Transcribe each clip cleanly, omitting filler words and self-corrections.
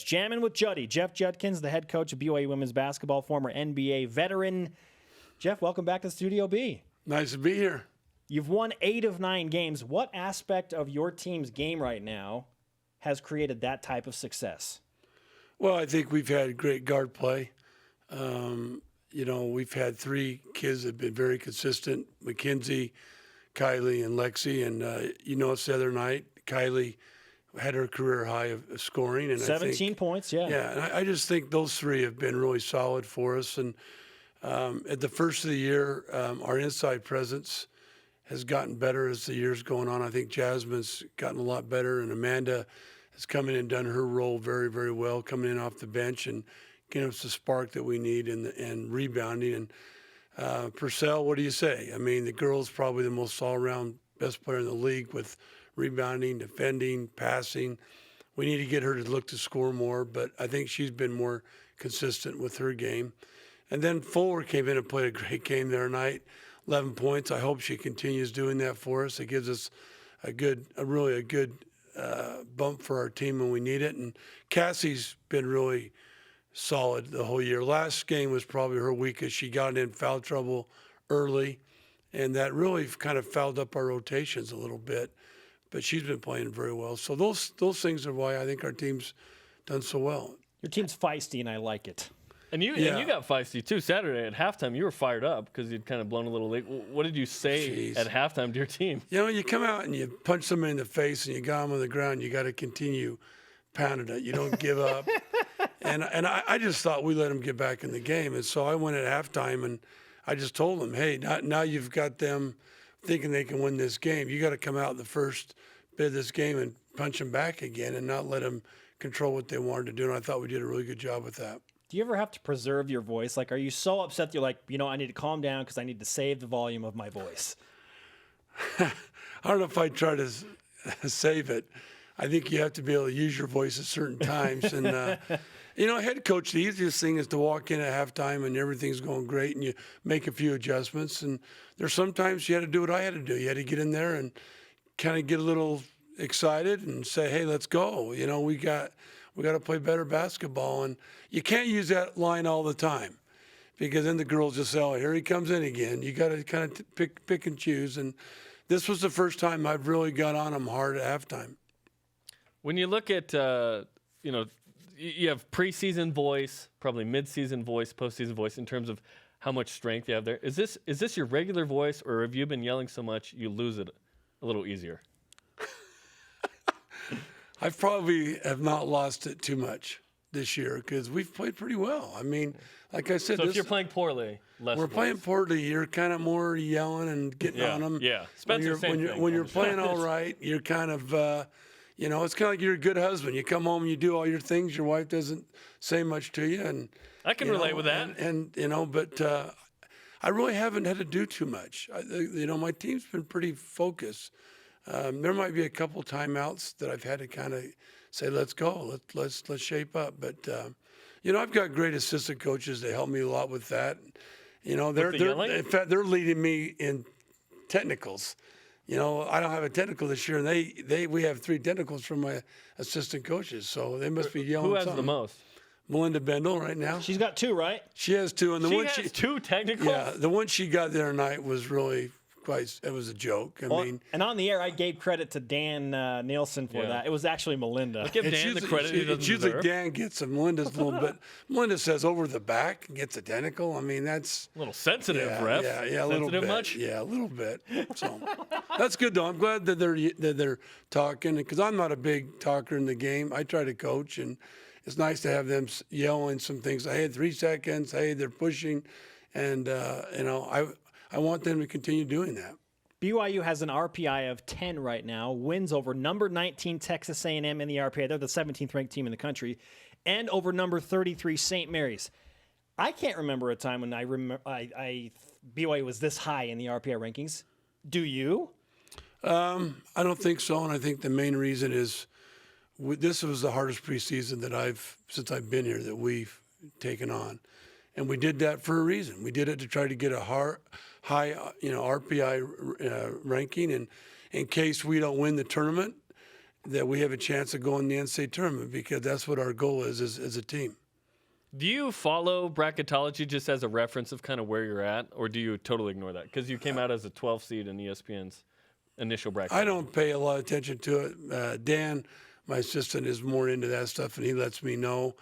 this. Jamming with Juddy. Jeff Judkins, the head coach of BYU women's basketball, former NBA veteran. Jeff, welcome back to Studio B. Nice to be here. You've won 8 of 9 games. What aspect of your team's game right now has created that type of success? Well, I think we've had great guard play. We've had 3 kids that have been very consistent, Mackenzie, Kylie, and Lexi. And, it's the other night, Kylie had her career high of scoring. And 17 points, yeah. Yeah, and I just think those 3 have been really solid for us. And at the first of the year, our inside presence has gotten better as the year's going on. I think Jasmine's gotten a lot better, and Amanda has come in and done her role very, very well, coming in off the bench and giving us the spark that we need and rebounding. And Purcell, what do you say? I mean, the girl's probably the most all-around best player in the league with rebounding, defending, passing. We need to get her to look to score more, but I think she's been more consistent with her game. And then Fuller came in and played a great game the other night, 11 points. I hope she continues doing that for us. It gives us a really good bump for our team when we need it. And Cassie's been really solid the whole year. Last game was probably her weakest. She got in foul trouble early, and that really kind of fouled up our rotations a little bit. But she's been playing very well. So those things are why I think our team's done so well. Your team's feisty, and I like it. And you got feisty, too. Saturday at halftime, you were fired up because you'd kind of blown a little late. What did you say at halftime to your team? You come out and you punch somebody in the face and you got them on the ground. You got to continue pounding it. You don't give up. And I just thought we let them get back in the game. And so I went at halftime and I just told them, hey, now you've got them thinking they can win this game. You got to come out in the first bit of this game and punch them back again and not let them control what they wanted to do. And I thought we did a really good job with that. Do you ever have to preserve your voice? Like, are you so upset that you're like, I need to calm down because I need to save the volume of my voice? I don't know if I try to save it. I think you have to be able to use your voice at certain times. And, head coach, the easiest thing is to walk in at halftime and everything's going great and you make a few adjustments. And there's sometimes you had to do what I had to do. You had to get in there and kind of get a little excited and say, hey, let's go. We got to play better basketball. And you can't use that line all the time because then the girls just say, oh, here he comes in again. You got to kind of pick and choose. And this was the first time I've really got on them hard at halftime. When you look at, you have preseason voice, probably midseason voice, postseason voice in terms of how much strength you have there. Is this your regular voice, or have you been yelling so much you lose it a little easier? I probably have not lost it too much this year because we've played pretty well. I mean, like I said, so if you're playing poorly, we're playing poorly, you're kind of more yelling and getting on them. Yeah, when you're playing all right, you're kind of, it's kind of like you're a good husband. You come home, you do all your things. Your wife doesn't say much to you, and I can relate with that. But I really haven't had to do too much. My team's been pretty focused. There might be a couple timeouts that I've had to kind of say, let's go, let's shape up. But, I've got great assistant coaches that help me a lot with that. In fact, they're leading me in technicals. I don't have a technical this year, and we have 3 technicals from my assistant coaches, so they must be yelling. Who has something. the most? Melinda Bendel right now. She's got 2, right? She has 2, and she has 2 technicals. Yeah, the one she got the other night was really. It was a joke. I mean, and on the air, I gave credit to Dan Nielsen for that. It was actually Melinda. Give Dan the credit he doesn't usually deserve. Dan gets it. Melinda's a little bit. Melinda says over the back and gets identical. I mean, that's a little sensitive, ref. Yeah, a little bit. Much? Yeah, a little bit. So that's good though. I'm glad that they're talking because I'm not a big talker in the game. I try to coach, and it's nice to have them yelling some things. I had 3 seconds. Hey, they're pushing, and I want them to continue doing that. BYU has an RPI of 10 right now, wins over number 19 Texas A&M in the RPI. They're the 17th ranked team in the country, and over number 33 St. Mary's. I can't remember a time when BYU was this high in the RPI rankings. Do you? I don't think so, and I think the main reason is this was the hardest preseason since I've been here that we've taken on. And we did that for a reason. We did it to try to get a high RPI ranking, and in case we don't win the tournament, that we have a chance of going to the NCAA tournament, because that's what our goal is as a team. Do you follow bracketology just as a reference of kind of where you're at, or do you totally ignore that? Because you came out as a 12 seed in ESPN's initial bracket. I don't pay a lot of attention to it. Dan, my assistant, is more into that stuff, and he lets me know.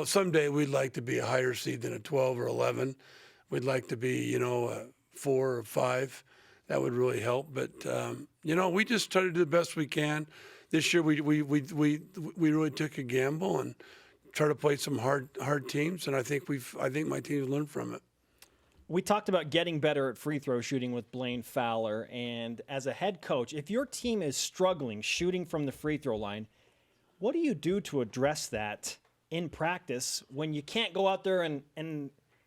Someday we'd like to be a higher seed than a 12 or 11. We'd like to be, a 4 or 5. That would really help. But we just try to do the best we can. This year we really took a gamble and try to play some hard teams, and I think my team's learned from it. We talked about getting better at free throw shooting with Blaine Fowler, and as a head coach, if your team is struggling shooting from the free throw line, what do you do to address that in practice when you can't go out there and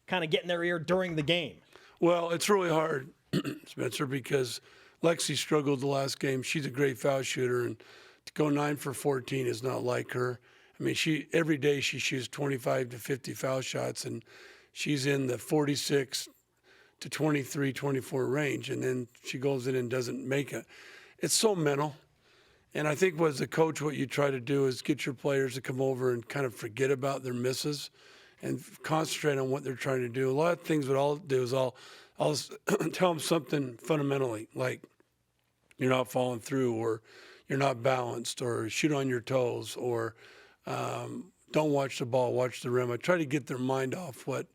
kind of get in their ear during the game? Well, it's really hard, Spencer, because Lexi struggled the last game. She's a great foul shooter, and to go 9 for 14 is not like her. I mean, every day she shoots 25 to 50 foul shots, and she's in the 46 to 23, 24 range, and then she goes in and doesn't make it. It's so mental. And I think as a coach, what you try to do is get your players to come over and kind of forget about their misses and concentrate on what they're trying to do. A lot of things what I'll do is I'll tell them something fundamentally, like you're not following through, or you're not balanced, or shoot on your toes, or don't watch the ball, watch the rim. I try to get their mind off what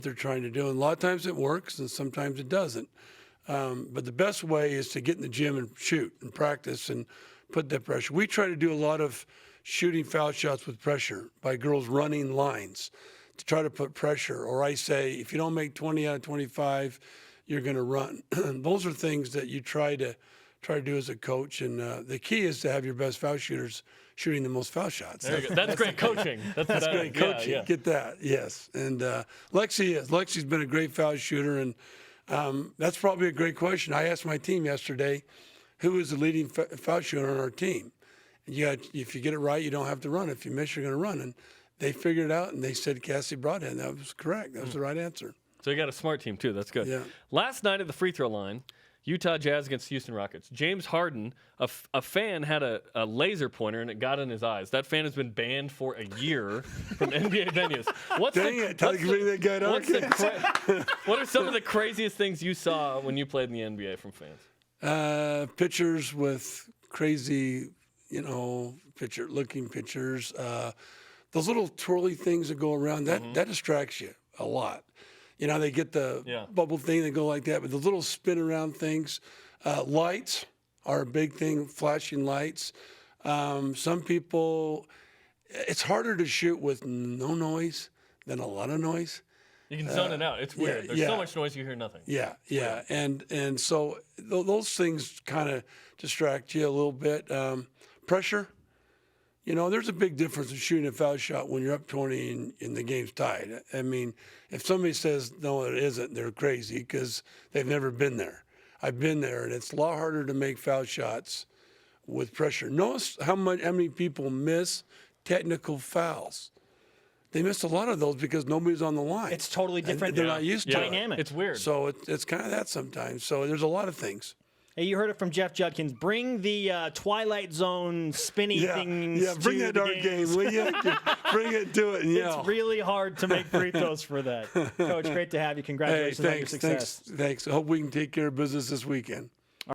they're trying to do. And a lot of times it works, and sometimes it doesn't. But the best way is to get in the gym and shoot and practice and put that pressure. We try to do a lot of shooting foul shots with pressure by girls running lines to try to put pressure. Or I say, if you don't make 20 out of 25, you're going to run. Those are things that you try to do as a coach. And the key is to have your best foul shooters shooting the most foul shots. That's great coaching. That's great coaching. Yeah. Get that, yes. And Lexi's been a great foul shooter, and that's probably a great question. I asked my team yesterday, who is the leading foul shooter on our team? And if you get it right, you don't have to run. If you miss, you're going to run. And they figured it out, and they said Cassie Broadhead. That was correct. That was the right answer. So you got a smart team, too. That's good. Yeah. Last night at the free throw line, Utah Jazz against Houston Rockets. James Harden, a fan had a laser pointer, and it got in his eyes. That fan has been banned for a year from NBA venues. Dang it. Tell you to bring that guy down. What are some of the craziest things you saw when you played in the NBA from fans? Pitchers with crazy, looking pitchers. Those little twirly things that go around, that distracts you a lot. They get the bubble thing, they go like that, but the little spin around things. Lights are a big thing, flashing lights. Some people, it's harder to shoot with no noise than a lot of noise. You can zone it out. It's weird. There's so much noise you hear nothing. Yeah. And so those things kind of distract you a little bit. Pressure. There's a big difference in shooting a foul shot when you're up 20 and the game's tied. I mean, if somebody says, no, it isn't, they're crazy because they've never been there. I've been there, and it's a lot harder to make foul shots with pressure. Notice how many people miss technical fouls. They miss a lot of those because nobody's on the line. It's totally different. And they're not used to dynamic. It's weird. So it's kind of that sometimes. So there's a lot of things. Hey, you heard it from Jeff Judkins. Bring the Twilight Zone spinny things. Yeah, bring to that the dark games. game, will you? Bring it to it and yell. It's really hard to make free throws for that. Coach, great to have you. Congratulations on your success. Thanks. I hope we can take care of business this weekend.